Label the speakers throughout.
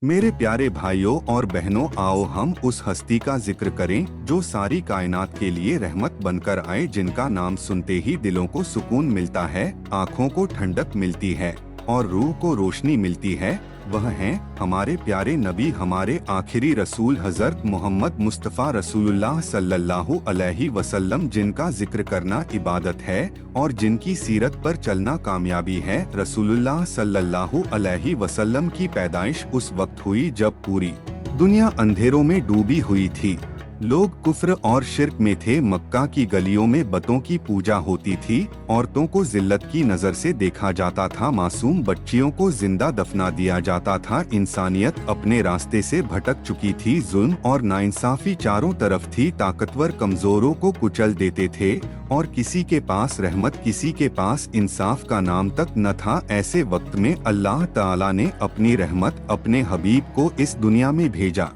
Speaker 1: मेरे प्यारे भाइयों और बहनों, आओ हम उस हस्ती का जिक्र करें जो सारी कायनात के लिए रहमत बनकर आए, जिनका नाम सुनते ही दिलों को सुकून मिलता है, आँखों को ठंडक मिलती है और रूह को रोशनी मिलती है। वह हैं हमारे प्यारे नबी, हमारे आखिरी रसूल हजरत मोहम्मद मुस्तफ़ा रसूलुल्लाह सल्लल्लाहु अलैहि वसल्लम, जिनका जिक्र करना इबादत है और जिनकी सीरत पर चलना कामयाबी है। रसूलुल्लाह सल्लल्लाहु अलैहि वसल्लम की पैदाइश उस वक्त हुई जब पूरी दुनिया अंधेरों में डूबी हुई थी। लोग कुफ्र और शिर्क में थे। मक्का की गलियों में बतों की पूजा होती थी। औरतों को जिल्लत की नजर से देखा जाता था। मासूम बच्चियों को जिंदा दफना दिया जाता था। इंसानियत अपने रास्ते से भटक चुकी थी। जुल्म और नाइंसाफी चारों तरफ थी। ताकतवर कमजोरों को कुचल देते थे और किसी के पास रहमत, किसी के पास इंसाफ का नाम तक न था। ऐसे वक्त में अल्लाह ताला ने अपनी रहमत अपने हबीब को इस दुनिया में भेजा।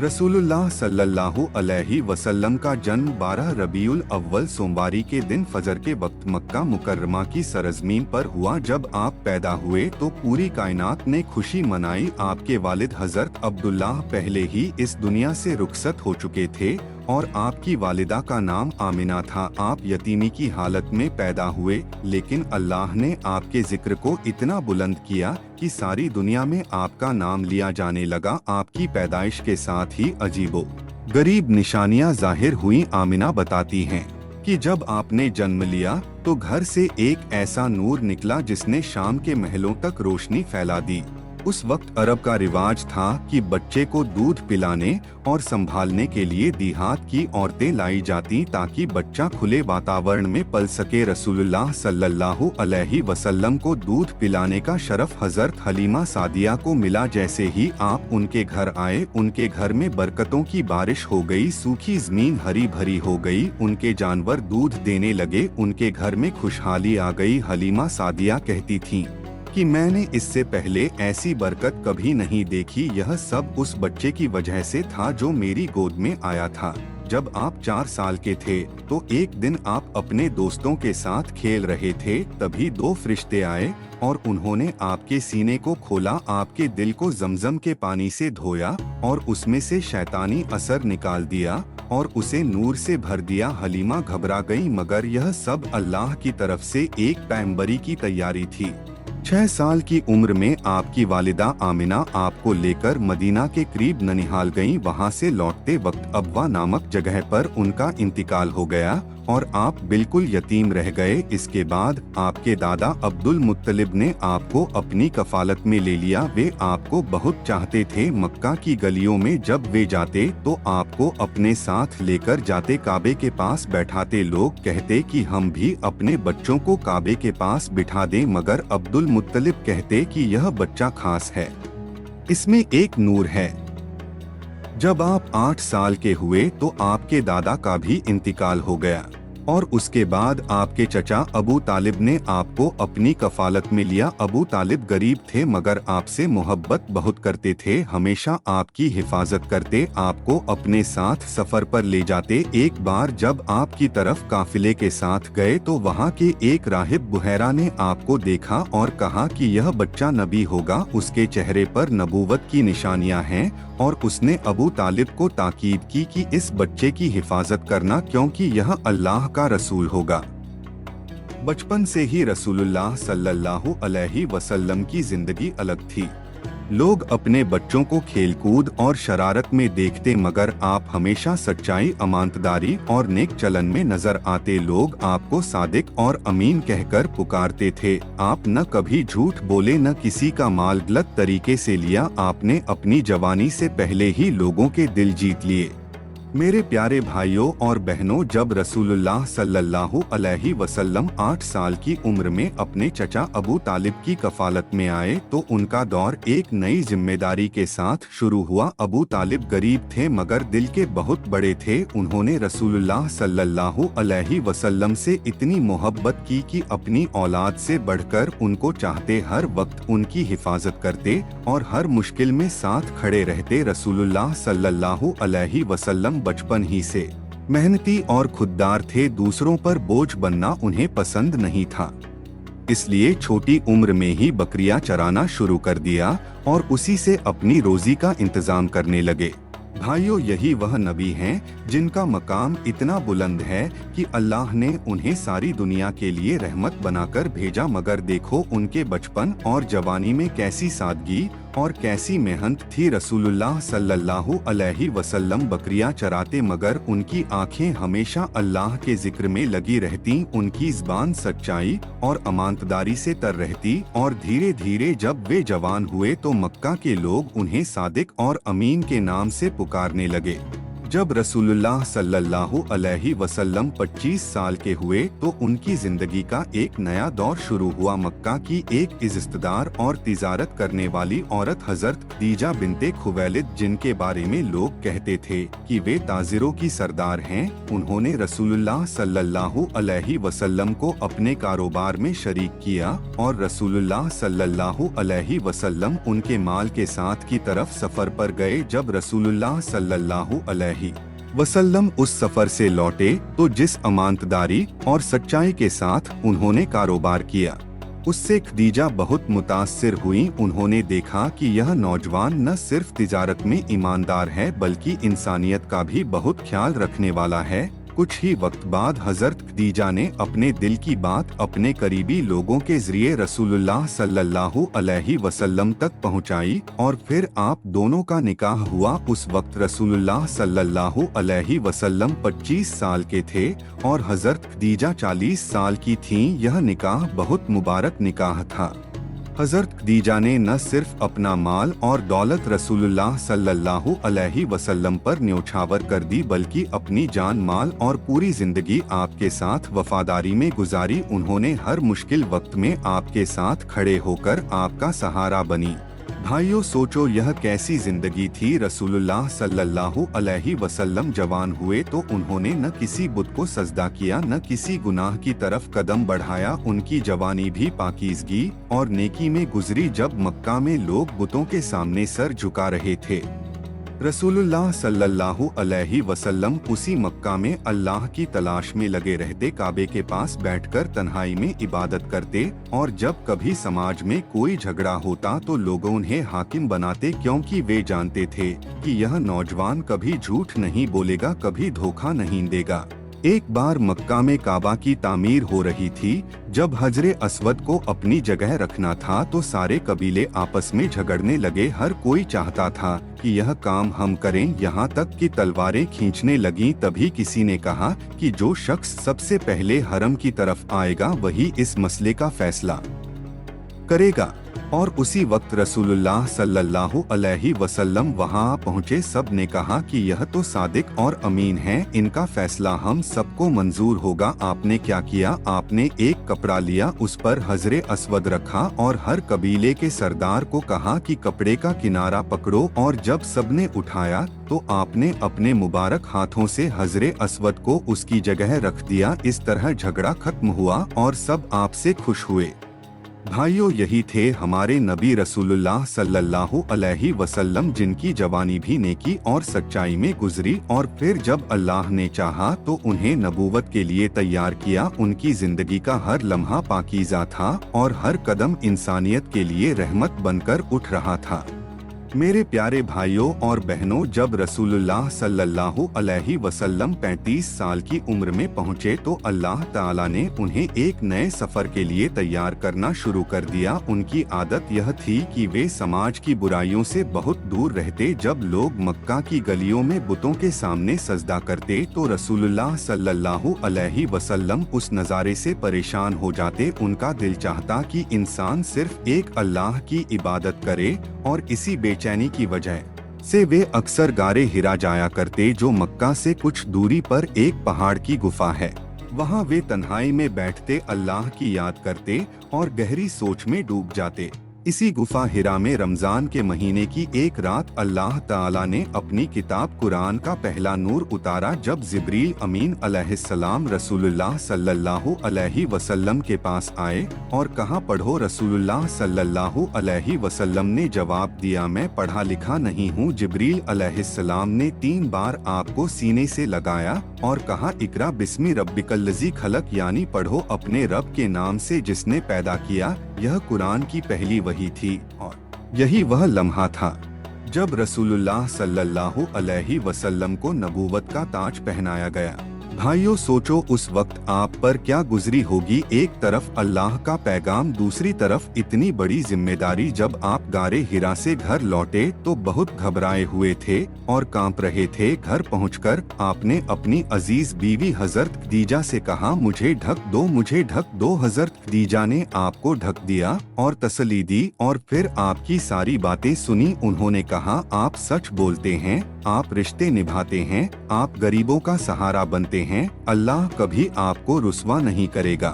Speaker 1: रसूलुल्लाह सल्लल्लाहु अलैहि वसल्लम का जन्म 12 रबीउल अव्वल सोमवारी के दिन फजर के वक्त मक्का मुकर्रमा की सरजमीन पर हुआ। जब आप पैदा हुए तो पूरी कायनात ने खुशी मनाई। आपके वालिद हजरत अब्दुल्लाह पहले ही इस दुनिया से रुखसत हो चुके थे और आपकी वालिदा का नाम आमिना था। आप यतीमी की हालत में पैदा हुए, लेकिन अल्लाह ने आपके जिक्र को इतना बुलंद किया कि सारी दुनिया में आपका नाम लिया जाने लगा। आपकी पैदाइश के साथ ही अजीबो गरीब निशानियां जाहिर हुई। आमिना बताती हैं कि जब आपने जन्म लिया तो घर से एक ऐसा नूर निकला जिसने शाम के महलों तक रोशनी फैला दी। उस वक्त अरब का रिवाज था कि बच्चे को दूध पिलाने और संभालने के लिए देहात की औरतें लाई जाती ताकि बच्चा खुले वातावरण में पल सके। रसूलुल्लाह सल्लल्लाहु अलैहि वसल्लम को दूध पिलाने का शरफ हजरत हलीमा सादिया को मिला। जैसे ही आप उनके घर आए, उनके घर में बरकतों की बारिश हो गई। सूखी जमीन हरी भरी हो गई। उनके जानवर दूध देने लगे। उनके घर में खुशहाली आ गई। हलीमा सादिया कहती थीं कि मैंने इससे पहले ऐसी बरकत कभी नहीं देखी। यह सब उस बच्चे की वजह से था जो मेरी गोद में आया था। जब आप 4 साल के थे तो एक दिन आप अपने दोस्तों के साथ खेल रहे थे, तभी 2 फरिश्ते आए और उन्होंने आपके सीने को खोला, आपके दिल को जमजम के पानी से धोया और उसमें से शैतानी असर निकाल दिया और उसे नूर से भर दिया। हलीमा घबरा गई, मगर यह सब अल्लाह की तरफ से एक पैगंबरी की तैयारी थी। 6 साल की उम्र में आपकी वालिदा आमिना आपको लेकर मदीना के करीब ननिहाल गईं। वहां से लौटते वक्त अब्वा नामक जगह पर उनका इंतकाल हो गया और आप बिल्कुल यतीम रह गए। इसके बाद आपके दादा अब्दुल मुत्तलिब ने आपको अपनी कफालत में ले लिया। वे आपको बहुत चाहते थे। मक्का की गलियों में जब वे जाते तो आपको अपने साथ लेकर जाते, काबे के पास बैठाते। लोग कहते कि हम भी अपने बच्चों को काबे के पास बिठा दें, मगर अब्दुल मुत्तलिब कहते कि यह बच्चा खास है, इसमें एक नूर है। जब आप 8 साल के हुए तो आपके दादा का भी इंतकाल हो गया और उसके बाद आपके चचा अबू तालिब ने आपको अपनी कफालत में लिया। अबू तालिब गरीब थे मगर आपसे मोहब्बत बहुत करते थे। हमेशा आपकी हिफाजत करते, आपको अपने साथ सफर पर ले जाते। एक बार जब आपकी तरफ काफिले के साथ गए तो वहाँ के एक राहिब बुहैरा ने आपको देखा और कहा कि यह बच्चा नबी होगा, उसके चेहरे पर नबूवत की निशानियां हैं, और उसने अबू तालिब को ताकीद की कि इस बच्चे की हिफाजत करना, क्योंकि यह अल्लाह का रसूल होगा। बचपन से ही रसूलुल्लाह सल्लल्लाहु अलैहि वसल्लम की जिंदगी अलग थी। लोग अपने बच्चों को खेलकूद और शरारत में देखते, मगर आप हमेशा सच्चाई, अमानतदारी और नेक चलन में नजर आते। लोग आपको सादिक और अमीन कहकर पुकारते थे। आप न कभी झूठ बोले, न किसी का माल गलत तरीके से लिया। आपने अपनी जवानी से पहले ही लोगों के दिल जीत लिए। मेरे प्यारे भाइयों और बहनों, जब रसूलुल्लाह सल्लल्लाहु अलैहि वसल्लम 8 साल की उम्र में अपने चचा अबू तालिब की कफालत में आए तो उनका दौर एक नई जिम्मेदारी के साथ शुरू हुआ। अबू तालिब गरीब थे मगर दिल के बहुत बड़े थे। उन्होंने रसूलुल्लाह सल्लल्लाहु अलैहि वसल्लम से इतनी मोहब्बत की कि अपनी औलाद से बढ़कर उनको चाहते, हर वक्त उनकी हिफाजत करते और हर मुश्किल में साथ खड़े रहते। रसूलुल्लाह सल्लल्लाहु अलैहि वसल्लम बचपन ही से मेहनती और खुददार थे। दूसरों पर बोझ बनना उन्हें पसंद नहीं था। इसलिए छोटी उम्र में ही बकरियां चराना शुरू कर दिया और उसी से अपनी रोजी का इंतजाम करने लगे। भाइयों, यही वह नबी हैं जिनका मकाम इतना बुलंद है कि अल्लाह ने उन्हें सारी दुनिया के लिए रहमत बनाकर भेजा, मगर देखो उनके बचपन और जवानी में कैसी सादगी और कैसी मेहनत थी। रसूलुल्लाह सल्लल्लाहु अलैहि वसल्लम बकरियां चराते मगर उनकी आंखें हमेशा अल्लाह के जिक्र में लगी रहती, उनकी ज़बान सच्चाई और अमानतदारी से तर रहती। और धीरे धीरे जब वे जवान हुए तो मक्का के लोग उन्हें सादिक और अमीन के नाम से पुकारने लगे। जब रसूलुल्लाह सल्लल्लाहु अलैहि वसल्लम 25 साल के हुए तो उनकी जिंदगी का एक नया दौर शुरू हुआ। मक्का की एक इज़्ज़तदार और तिजारत करने वाली औरत हजरत खदीजा बिनते खुवैलिद, जिनके बारे में लोग कहते थे कि वे ताजिरों की सरदार हैं, उन्होंने रसूलुल्लाह सल्लल्लाहु अलैहि वसल्लम को अपने कारोबार में शरीक किया और रसूलुल्लाह सल्लल्लाहु अलैहि वसल्लम उनके माल के साथ की तरफ सफर पर गए। जब रसूलुल्लाह सल्लल्लाहु अलैहि वसल्लम उस सफर से लौटे तो जिस अमानतदारी और सच्चाई के साथ उन्होंने कारोबार किया उससे खदीजा बहुत मुतासिर हुई। उन्होंने देखा कि यह नौजवान न सिर्फ तिजारत में ईमानदार है बल्कि इंसानियत का भी बहुत ख्याल रखने वाला है। कुछ ही वक्त बाद हजरत खदीजा ने अपने दिल की बात अपने करीबी लोगों के जरिए रसूलुल्लाह सल्लल्लाहु अलैहि वसल्लम तक पहुंचाई और फिर आप दोनों का निकाह हुआ। उस वक्त रसूलुल्लाह सल्लल्लाहु अलैहि वसल्लम 25 साल के थे और हजरत खदीजा 40 साल की थीं। यह निकाह बहुत मुबारक निकाह था। हजरत खदीजा ने न सिर्फ अपना माल और दौलत रसूलुल्लाह सल्लल्लाहु अलैहि वसल्लम पर न्योछावर कर दी बल्कि अपनी जान माल और पूरी जिंदगी आपके साथ वफादारी में गुजारी। उन्होंने हर मुश्किल वक्त में आपके साथ खड़े होकर आपका सहारा बनी। भाइयों, सोचो यह कैसी जिंदगी थी। रसूलुल्लाह सल्लल्लाहु अलैहि वसल्लम जवान हुए तो उन्होंने न किसी बुत को सजदा किया, न किसी गुनाह की तरफ कदम बढ़ाया। उनकी जवानी भी पाकीज़गी और नेकी में गुजरी। जब मक्का में लोग बुतों के सामने सर झुका रहे थे, रसूलुल्लाह सल्लल्लाहु अलैहि वसल्लम उसी मक्का में अल्लाह की तलाश में लगे रहते, काबे के पास बैठकर तन्हाई में इबादत करते और जब कभी समाज में कोई झगड़ा होता तो लोग उन्हें हाकिम बनाते, क्योंकि वे जानते थे कि यह नौजवान कभी झूठ नहीं बोलेगा, कभी धोखा नहीं देगा। एक बार मक्का में काबा की तामीर हो रही थी। जब हजरे अस्वद को अपनी जगह रखना था तो सारे कबीले आपस में झगड़ने लगे। हर कोई चाहता था कि यह काम हम करें, यहाँ तक कि तलवारें खींचने लगीं। तभी किसी ने कहा कि जो शख्स सबसे पहले हरम की तरफ आएगा वही इस मसले का फैसला करेगा। और उसी वक्त रसूलुल्लाह सल्लल्लाहु अलैहि वसल्लम वहां पहुंचे। सब ने कहा कि यह तो सादिक और अमीन हैं, इनका फैसला हम सबको मंजूर होगा। आपने क्या किया? आपने एक कपड़ा लिया, उस पर हजरे अस्वद रखा और हर कबीले के सरदार को कहा कि कपड़े का किनारा पकड़ो। और जब सबने उठाया तो आपने अपने मुबारक हाथों से हजरे अस्वद को उसकी जगह रख दिया। इस तरह झगड़ा खत्म हुआ और सब आपसे खुश हुए। भाइयों, यही थे हमारे नबी रसूलुल्लाह सल्लल्लाहु अलैहि वसल्लम, जिनकी जवानी भी नेकी और सच्चाई में गुजरी और फिर जब अल्लाह ने चाहा तो उन्हें नबूवत के लिए तैयार किया। उनकी जिंदगी का हर लम्हा पाकीज़ा था और हर कदम इंसानियत के लिए रहमत बनकर उठ रहा था। मेरे प्यारे भाइयों और बहनों, जब रसूलुल्लाह सल्लल्लाहु अलैहि वसल्लम 35 साल की उम्र में पहुँचे तो अल्लाह ताला ने उन्हें एक नए सफर के लिए तैयार करना शुरू कर दिया। उनकी आदत यह थी कि वे समाज की बुराइयों से बहुत दूर रहते। जब लोग मक्का की गलियों में बुतों के सामने सजदा करते तो रसूलुल्लाह सल्लल्लाहु अलैहि वसल्लम उस नज़ारे से परेशान हो जाते। उनका दिल चाहता कि इंसान सिर्फ एक अल्लाह की इबादत करे और इसी बेचैनी की वजह से वे अक्सर गारे हिरा जाया करते, जो मक्का से कुछ दूरी पर एक पहाड़ की गुफा है। वहां वे तन्हाई में बैठते, अल्लाह की याद करते और गहरी सोच में डूब जाते। इसी गुफा हिरा में रमजान के महीने की एक रात अल्लाह ताला ने अपनी किताब कुरान का पहला नूर उतारा, जब जिब्रील अमीन अलैहिस्सलाम रसूलुल्लाह सल्लल्लाहु अलैहि वसल्लम के पास आए और कहा, पढ़ो। रसूलुल्लाह सल्लल्लाहु अलैहि वसल्लम ने जवाब दिया, मैं पढ़ा लिखा नहीं हूँ। जिब्रील अलैहिस्सलाम ने 3 बार आपको सीने से लगाया और कहा, इकरा बिस्मि रब्बिकल्लज़ी खलक, यानी पढ़ो अपने रब के नाम से जिसने पैदा किया। यह कुरान की पहली वही थी और यही वह लम्हा था जब रसूलुल्लाह सल्लल्लाहु अलैहि वसल्लम को नबूवत का ताज पहनाया गया। भाइयों, सोचो उस वक्त आप पर क्या गुजरी होगी। एक तरफ अल्लाह का पैगाम, दूसरी तरफ इतनी बड़ी जिम्मेदारी। जब आप गारे हिरा से घर लौटे तो बहुत घबराए हुए थे और कांप रहे थे। घर पहुंचकर आपने अपनी अजीज बीवी हजरत खदीजा से कहा, मुझे ढक दो, मुझे ढक दो। हजरत खदीजा ने आपको ढक दिया और तसल्ली दी और फिर आपकी सारी बातें सुनी। उन्होंने कहा, आप सच बोलते हैं, आप रिश्ते निभाते हैं, आप गरीबों का सहारा बनते हैं, अल्लाह कभी आपको रुस्वा नहीं करेगा।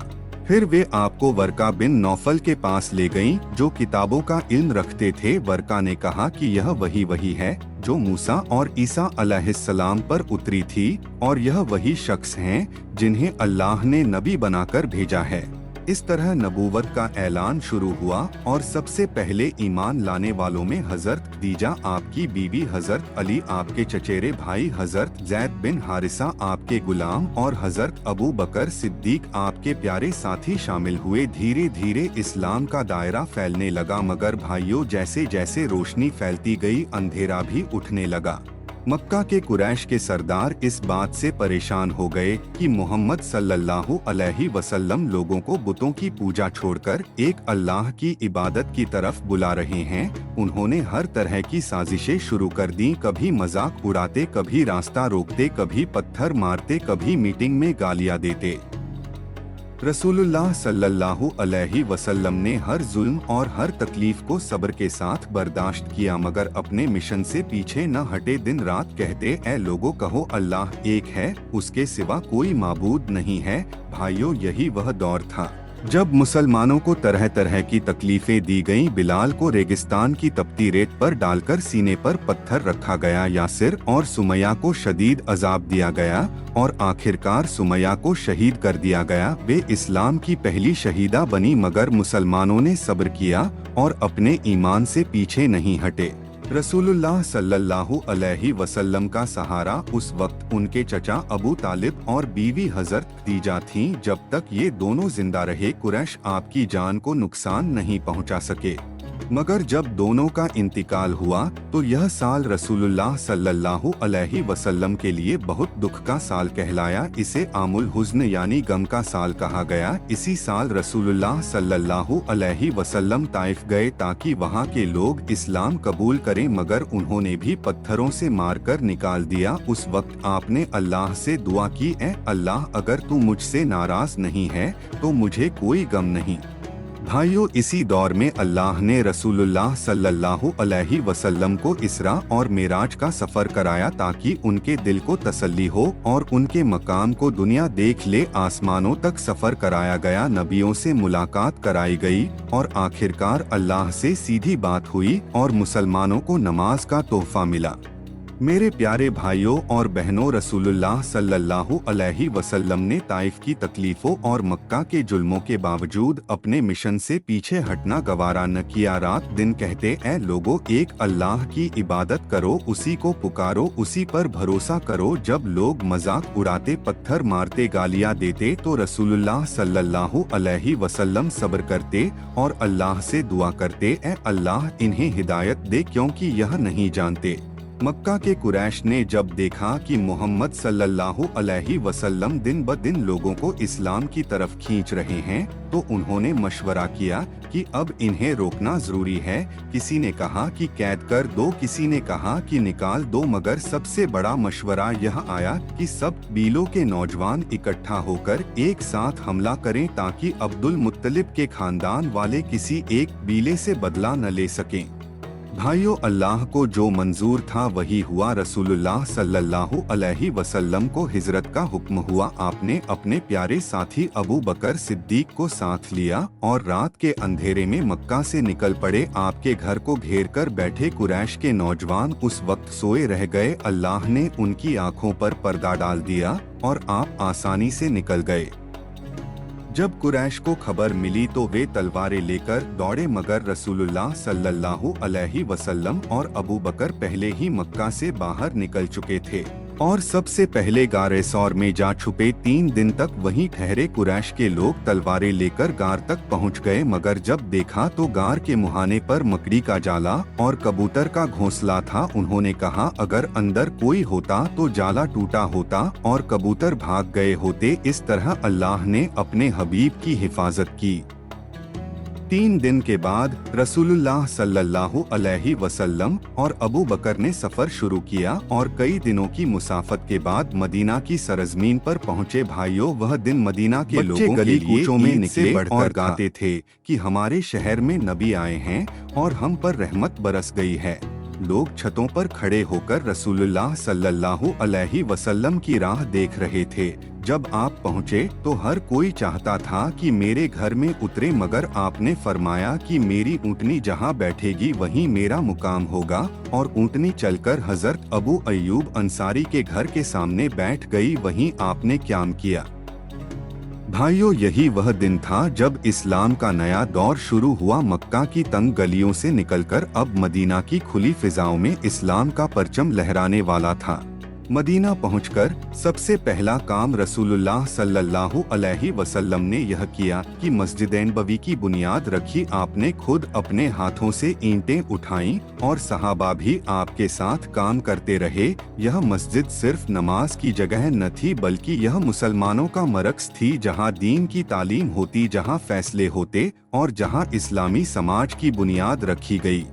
Speaker 1: फिर वे आपको वर्का बिन नौफल के पास ले गईं, जो किताबों का इल्म रखते थे। वर्का ने कहा कि यह वही है जो मूसा और ईसा अलैहिस्सलाम पर उतरी थी और यह वही शख्स हैं जिन्हें अल्लाह ने नबी बनाकर भेजा है। इस तरह नबूवत का ऐलान शुरू हुआ और सबसे पहले ईमान लाने वालों में हजरत खदीजा आपकी बीवी, हजरत अली आपके चचेरे भाई, हजरत जैद बिन हारिसा आपके गुलाम और हजरत अबू बकर सिद्दीक आपके प्यारे साथी शामिल हुए। धीरे धीरे इस्लाम का दायरा फैलने लगा, मगर भाइयों, जैसे जैसे रोशनी फैलती गई अंधेरा भी उठने लगा। मक्का के कुरैश के सरदार इस बात से परेशान हो गए कि मोहम्मद सल्लल्लाहु अलैहि वसल्लम लोगों को बुतों की पूजा छोड़कर एक अल्लाह की इबादत की तरफ बुला रहे हैं। उन्होंने हर तरह की साजिशें शुरू कर दी। कभी मजाक उड़ाते, कभी रास्ता रोकते, कभी पत्थर मारते, कभी मीटिंग में गालियां देते। रसूलुल्लाह सल्लल्लाहु अलैहि वसल्लम ने हर जुल्म और हर तकलीफ को सब्र के साथ बर्दाश्त किया, मगर अपने मिशन से पीछे न हटे। दिन रात कहते, ऐ लोगों, कहो अल्लाह एक है, उसके सिवा कोई माबूद नहीं है। भाइयों, यही वह दौर था जब मुसलमानों को तरह तरह की तकलीफें दी गईं। बिलाल को रेगिस्तान की तपती रेत पर डालकर सीने पर पत्थर रखा गया। यासिर और सुमैया को शदीद अजाब दिया गया और आखिरकार सुमैया को शहीद कर दिया गया। वे इस्लाम की पहली शहीदा बनी, मगर मुसलमानों ने सब्र किया और अपने ईमान से पीछे नहीं हटे। रसूलुल्लाह सल्लल्लाहु अलैहि वसल्लम का सहारा उस वक्त उनके चचा अबू तालिब और बीवी हजरत खदीजा थीं। जब तक ये दोनों जिंदा रहे, कुरैश आपकी जान को नुकसान नहीं पहुंचा सके, मगर जब दोनों का इंतकाल हुआ तो यह साल रसूलुल्लाह सल्लल्लाहु अलैहि वसल्लम के लिए बहुत दुख का साल कहलाया। इसे आमुल हुज़्न यानी गम का साल कहा गया। इसी साल रसूलुल्लाह सल्लल्लाहु अलैहि वसल्लम ताइफ गए ताकि वहां के लोग इस्लाम कबूल करें, मगर उन्होंने भी पत्थरों से मारकर निकाल दिया। उस वक्त आपने अल्लाह से दुआ की, ऐ अल्लाह, अगर तू मुझसे नाराज नहीं है तो मुझे कोई गम नहीं। भाइयों, इसी दौर में अल्लाह ने रसूलुल्लाह सल्लल्लाहु अलैहि वसल्लम को इसरा और मेराज का सफर कराया ताकि उनके दिल को तसल्ली हो और उनके मकाम को दुनिया देख ले। आसमानों तक सफर कराया गया, नबियों से मुलाकात कराई गई और आखिरकार अल्लाह से सीधी बात हुई और मुसलमानों को नमाज का तोहफा मिला। मेरे प्यारे भाइयों और बहनों, रसूलुल्लाह सल्लल्लाहु अलैहि वसल्लम ने ताइफ की तकलीफों और मक्का के जुल्मों के बावजूद अपने मिशन से पीछे हटना गवारा न किया। रात दिन कहते, ऐ लोगों, एक अल्लाह की इबादत करो, उसी को पुकारो, उसी पर भरोसा करो। जब लोग मजाक उड़ाते, पत्थर मारते, गालियां देते तो रसूलुल्लाह सल्लल्लाहु अलैहि वसल्लम सब्र करते और अल्लाह से दुआ करते, ऐ अल्लाह, इन्हें हिदायत दे क्योंकि यह नहीं जानते। मक्का के कुरैश ने जब देखा कि मोहम्मद सल्लल्लाहु अलैहि वसल्लम दिन ब दिन लोगों को इस्लाम की तरफ खींच रहे हैं तो उन्होंने मशवरा किया कि अब इन्हें रोकना जरूरी है। किसी ने कहा कि कैद कर दो, किसी ने कहा कि निकाल दो, मगर सबसे बड़ा मशवरा यह आया कि सब कबीलों के नौजवान इकट्ठा होकर एक साथ हमला करें ताकि अब्दुल मुत्तलिब के खानदान वाले किसी एक कबीले से बदला न ले सकें। भाइयों, अल्लाह को जो मंजूर था वही हुआ। रसूलुल्लाह सल्लल्लाहु अलैहि वसल्लम को हिजरत का हुक्म हुआ। आपने अपने प्यारे साथी अबू बकर सिद्दीक को साथ लिया और रात के अंधेरे में मक्का से निकल पड़े। आपके घर को घेर कर बैठे कुरैश के नौजवान उस वक्त सोए रह गए। अल्लाह ने उनकी आंखों पर पर्दा डाल दिया और आप आसानी से निकल गए। जब कुरैश को खबर मिली तो वे तलवारें लेकर दौड़े, मगर रसूलुल्लाह सल्लल्लाहु अलैहि वसल्लम और अबू बकर पहले ही मक्का से बाहर निकल चुके थे और सबसे पहले गारे सौर में जा छुपे। 3 दिन तक वहीं ठहरे। कुरैश के लोग तलवारें लेकर गार तक पहुंच गए, मगर जब देखा तो गार के मुहाने पर मकड़ी का जाला और कबूतर का घोंसला था। उन्होंने कहा, अगर अंदर कोई होता तो जाला टूटा होता और कबूतर भाग गए होते। इस तरह अल्लाह ने अपने हबीब की हिफाजत की। 3 दिन के बाद रसूलुल्लाह सल्लल्लाहु अलैहि वसल्लम और अबू बकर ने सफर शुरू किया और कई दिनों की मुसाफत के बाद मदीना की सरजमीन पर पहुंचे। भाइयों, वह दिन मदीना के लोगों गली कूचों में निकले और गाते थे कि हमारे शहर में नबी आए हैं और हम पर रहमत बरस गई है। लोग छतों पर खड़े होकर रसूलुल्लाह सल्लल्लाहु अलैहि वसल्लम की राह देख रहे थे। जब आप पहुँचे तो हर कोई चाहता था कि मेरे घर में उतरे, मगर आपने फरमाया कि मेरी ऊँटनी जहाँ बैठेगी वहीं मेरा मुकाम होगा। और ऊँटनी चलकर हजरत अबू अय्यूब अंसारी के घर के सामने बैठ गई। वहीं आपने क़याम किया। भाइयों, यही वह दिन था जब इस्लाम का नया दौर शुरू हुआ। मक्का की तंग गलियों से निकलकर अब मदीना की खुली फिजाओं में इस्लाम का परचम लहराने वाला था। मदीना पहुंचकर सबसे पहला काम रसूलुल्लाह सल्लल्लाहु अलैहि वसल्लम ने यह किया कि मस्जिद नबवी की बुनियाद रखी। आपने खुद अपने हाथों से ईंटें उठाईं और सहाबा भी आपके साथ काम करते रहे। यह मस्जिद सिर्फ नमाज की जगह न थी, बल्कि यह मुसलमानों का मरकज़ थी, जहां दीन की तालीम होती, जहां फैसले होते और जहां इस्लामी समाज की बुनियाद रखी गई।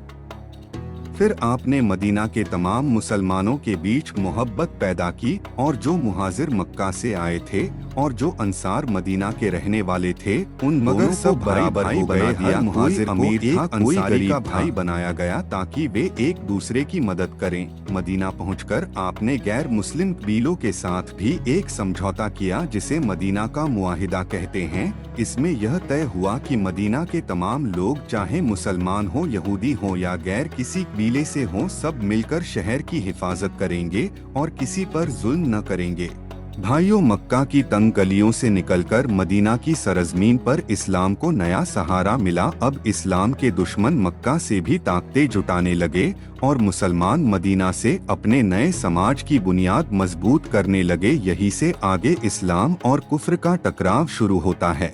Speaker 1: फिर आपने मदीना के तमाम मुसलमानों के बीच मोहब्बत पैदा की और जो मुहाजिर मक्का से आए थे और जो अंसार मदीना के रहने वाले थे, उन मगर सब बराबर हो बना दिया। मुहाजिर अमीर था, कोई गरीब का भाई बनाया गया ताकि वे एक दूसरे की मदद करें। मदीना पहुंचकर आपने गैर मुस्लिम कबीलों के साथ भी एक समझौता किया, जिसे मदीना का मुआहिदा कहते हैं। इसमें यह तय हुआ कि मदीना के तमाम लोग, चाहे मुसलमान हो, यहूदी हो या गैर किसी कबीले से हो, सब मिलकर शहर की हिफाजत करेंगे और किसी पर जुल्म न करेंगे। भाइयों, मक्का की तंग गलियों से निकलकर मदीना की सरजमीन पर इस्लाम को नया सहारा मिला। अब इस्लाम के दुश्मन मक्का से भी ताकतें जुटाने लगे और मुसलमान मदीना से अपने नए समाज की बुनियाद मजबूत करने लगे। यही से आगे इस्लाम और कुफ्र का टकराव शुरू होता है।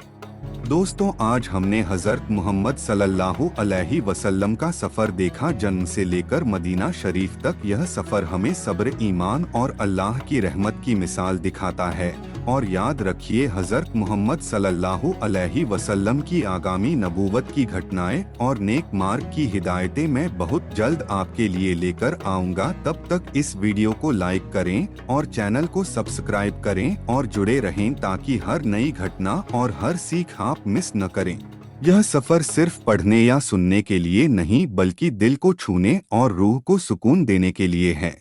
Speaker 1: दोस्तों, आज हमने हजरत मोहम्मद सल्लल्लाहु अलैहि वसल्लम का सफर देखा। जन्म से लेकर मदीना शरीफ तक यह सफर हमें सब्र, ईमान और अल्लाह की रहमत की मिसाल दिखाता है। और याद रखिए, हजरत मोहम्मद सल्लल्लाहु अलैहि वसल्लम की आगामी नबूवत की घटनाएं और नेक मार्ग की हिदायतें मैं बहुत जल्द आपके लिए लेकर आऊंगा। तब तक इस वीडियो को लाइक करें और चैनल को सब्सक्राइब करें और जुड़े रहें, ताकि हर नई घटना और हर सीख आप मिस न करें। यह सफर सिर्फ पढ़ने या सुनने के लिए नहीं, बल्कि दिल को छूने और रूह को सुकून देने के लिए है।